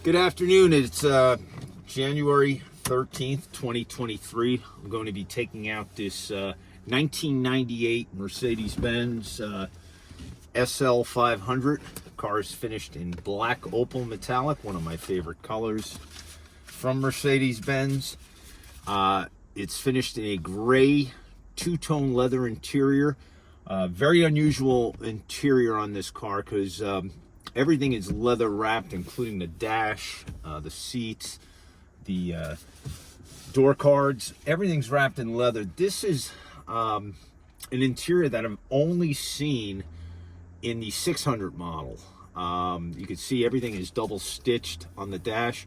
Good afternoon. It's January 13th, 2023. I'm going to be taking out this 1998 Mercedes-Benz SL500. The car is finished in black opal metallic, one of my favorite colors from Mercedes-Benz. It's finished in a gray two-tone leather interior. Very unusual interior on this car because everything is leather wrapped, including the dash, the seats, the door cards. Everything's wrapped in leather. This is an interior that I've only seen in the 600 model. You can see everything is double stitched on the dash.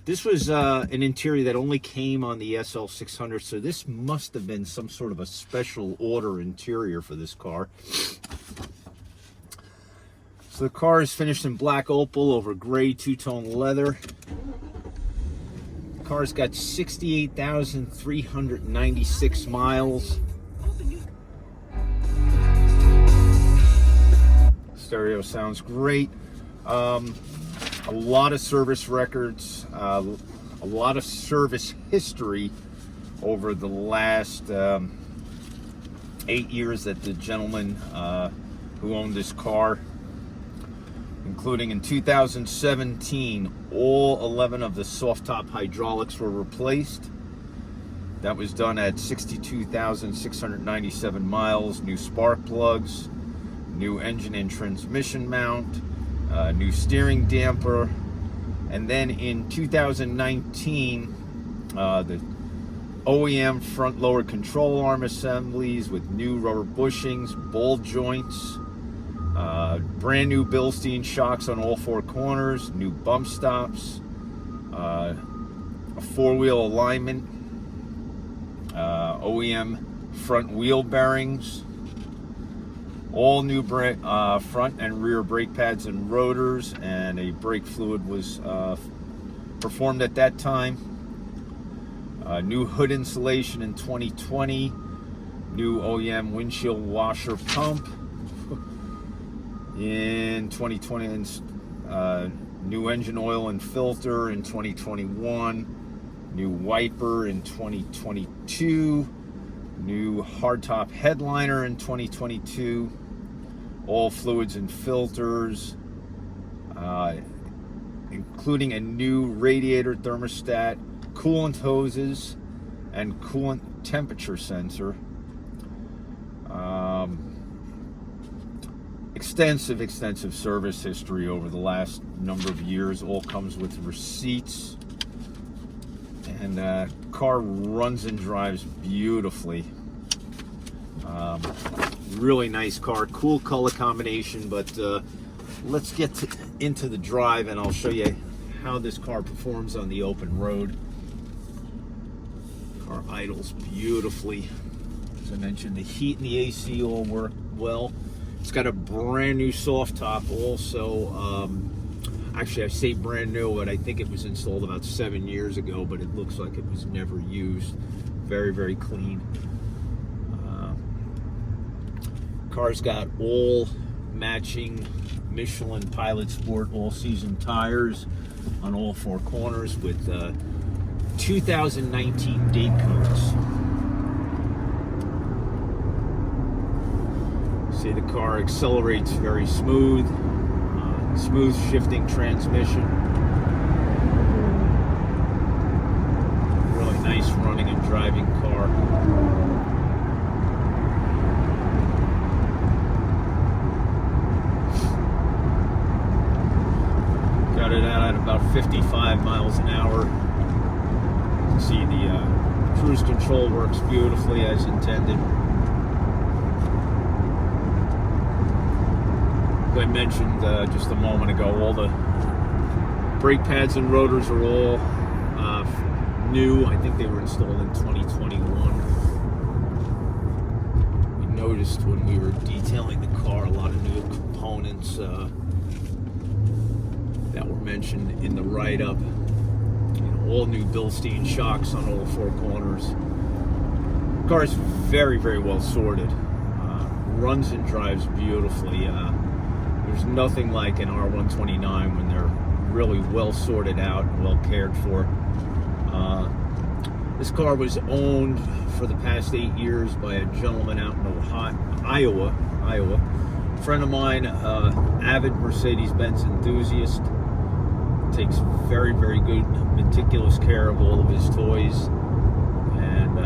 This was an interior that only came on the SL600, so this must have been some sort of a special order interior for this car. So the car is finished in black opal over gray two-tone leather. The car's got 68,396 miles. Stereo sounds great. A lot of service records, a lot of service history over the last 8 years that the gentleman who owned this car, including in 2017, all 11 of the soft top hydraulics were replaced. That was done at 62,697 miles. New spark plugs, new engine and transmission mount, new steering damper, and then in 2019, the OEM front lower control arm assemblies with new rubber bushings, ball joints, brand new Bilstein shocks on all four corners, new bump stops, a four-wheel alignment, OEM front wheel bearings, all new front and rear brake pads and rotors, and a brake fluid was performed at that time. New hood insulation in 2020, new OEM windshield washer pump in 2020, and new engine oil and filter in 2021, new wiper in 2022, new hardtop headliner in 2022, all fluids and filters, including a new radiator thermostat, coolant hoses, and coolant temperature sensor. Extensive service history over the last number of years. All comes with receipts, and car runs and drives beautifully. Really nice car, cool color combination. But let's get into the drive, and I'll show you how this car performs on the open road. Car idles beautifully. As I mentioned, the heat and the AC all work well. It's got a brand new soft top also. Actually, I say brand new, but I think it was installed about 7 years ago, but it looks like it was never used. Very clean. Car's got all matching Michelin Pilot Sport all-season tires on all four corners with 2019 date codes. See, the car accelerates very smooth, smooth shifting transmission. Really nice running and driving car. Got it out at about 55 miles an hour. See, the cruise control works beautifully as intended. As I mentioned just a moment ago, all the brake pads and rotors are all new. I think they were installed in 2021. We noticed when we were detailing the car a lot of new components that were mentioned in the write-up. All new Bilstein shocks on all four corners. The car is very well sorted. Runs and drives beautifully. There's nothing like an R129 when they're really well sorted out and well cared for. This car was owned for the past 8 years by a gentleman out in Iowa. A friend of mine, avid Mercedes-Benz enthusiast, takes very, very good, meticulous care of all of his toys, and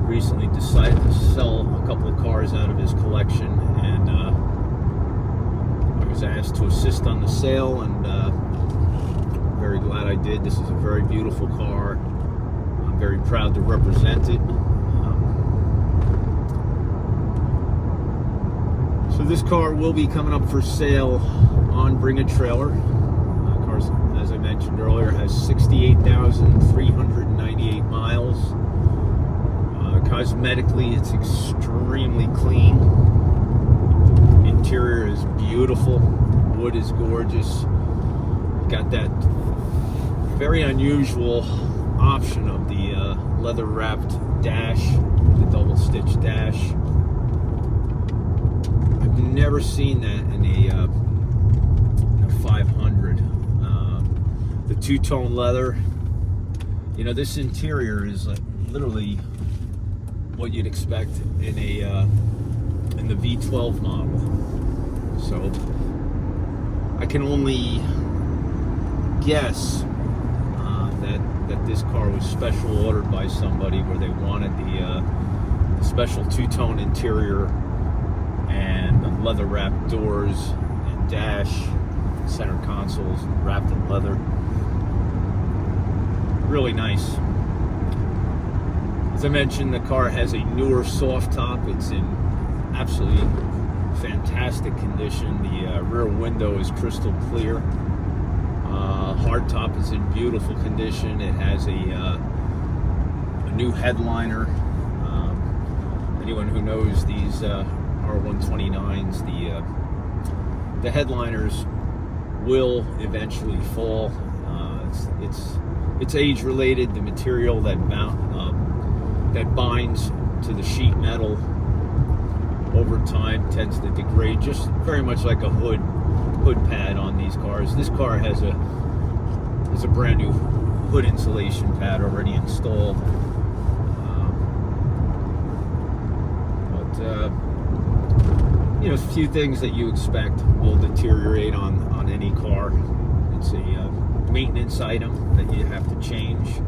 recently decided to sell a couple of cars out of his collection, and I was asked to assist on the sale, and very glad I did. This is a very beautiful car. I'm very proud to represent it. So this car will be coming up for sale on Bring a Trailer. Car, as I mentioned earlier, has 68,398 miles. Cosmetically, it's extremely clean. Interior is beautiful. Wood is gorgeous. Got that very unusual option of the leather wrapped dash, the double stitch dash. I've never seen that in a 500. The two-tone leather. You know, this interior is like literally what you'd expect in the V12 model. So I can only guess that this car was special ordered by somebody where they wanted the special two-tone interior and the leather wrapped doors and dash, center consoles wrapped in leather. Really nice. As I mentioned, the car has a newer soft top. It's in absolutely fantastic condition. The rear window is crystal clear. Hard top is in beautiful condition. It has a new headliner. Anyone who knows these R129s, the headliners will eventually fall. It's age related. The material that binds to the sheet metal over time tends to degrade, just very much like a hood pad on these cars. This car has a brand new hood insulation pad already installed. You know, a few things that you expect will deteriorate on any car. It's a maintenance item that you have to change.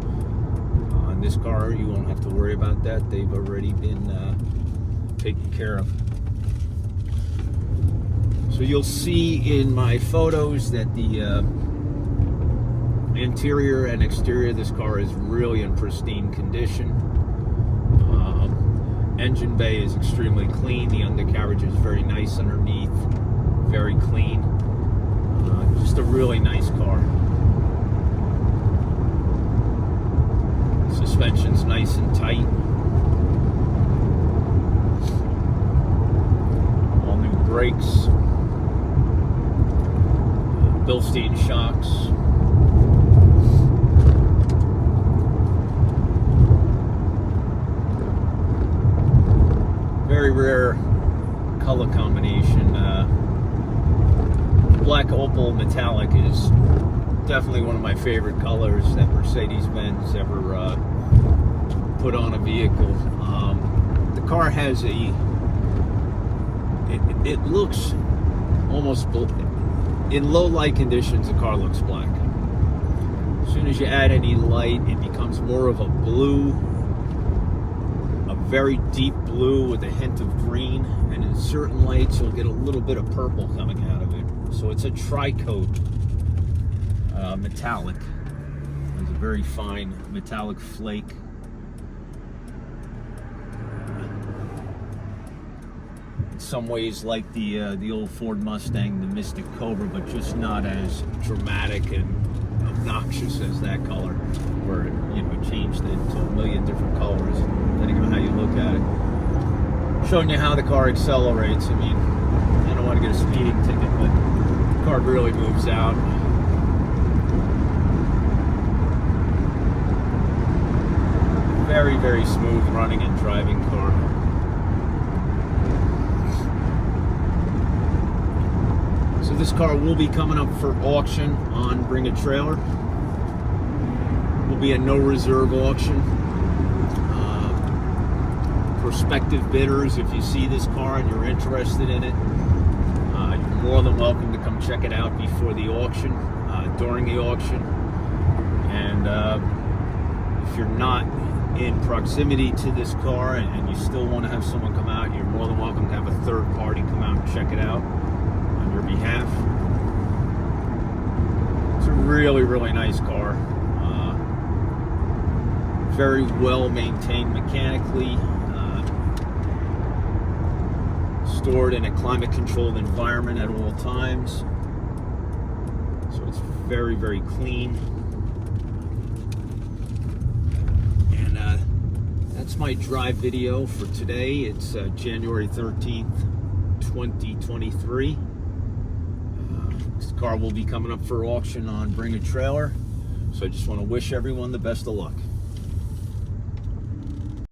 On this car, you won't have to worry about that. They've already been taken care of. So you'll see in my photos that the interior and exterior of this car is really in pristine condition. Engine bay is extremely clean. The undercarriage is very nice underneath, very clean. Just a really nice car. Suspension's nice and tight. All new brakes. Bilstein shocks. Very rare color combination. Black Opal metallic is definitely one of my favorite colors that Mercedes-Benz ever put on a vehicle. The car has it looks almost, in low light conditions, the car looks black. As soon as you add any light, it becomes more of a blue, a very deep blue with a hint of green, and in certain lights you'll get a little bit of purple coming out of it. So it's a tri-coat metallic. It's a very fine metallic flake. In some ways like the old Ford Mustang, the Mystic Cobra, but just not as dramatic and obnoxious as that color, where it changed into a million different colors depending on how you look at it. Showing you how the car accelerates. I mean, I don't want to get a speeding ticket, but the car really moves out. Very, very smooth running and driving car. As So this car will be coming up for auction on Bring a Trailer. Will be a no reserve auction. Prospective bidders, if you see this car and you're interested in it, you're more than welcome to come check it out before the auction, during the auction. And if you're not in proximity to this car and you still want to have someone come out, you're more than welcome to have a third party come out and check it out on your behalf. It's a really, really nice car. Very well maintained mechanically. Stored in a climate controlled environment at all times, so it's very, very clean. And that's my drive video for today. It's January 13th 2023. This car will be coming up for auction on Bring a Trailer, so I just want to wish everyone the best of luck.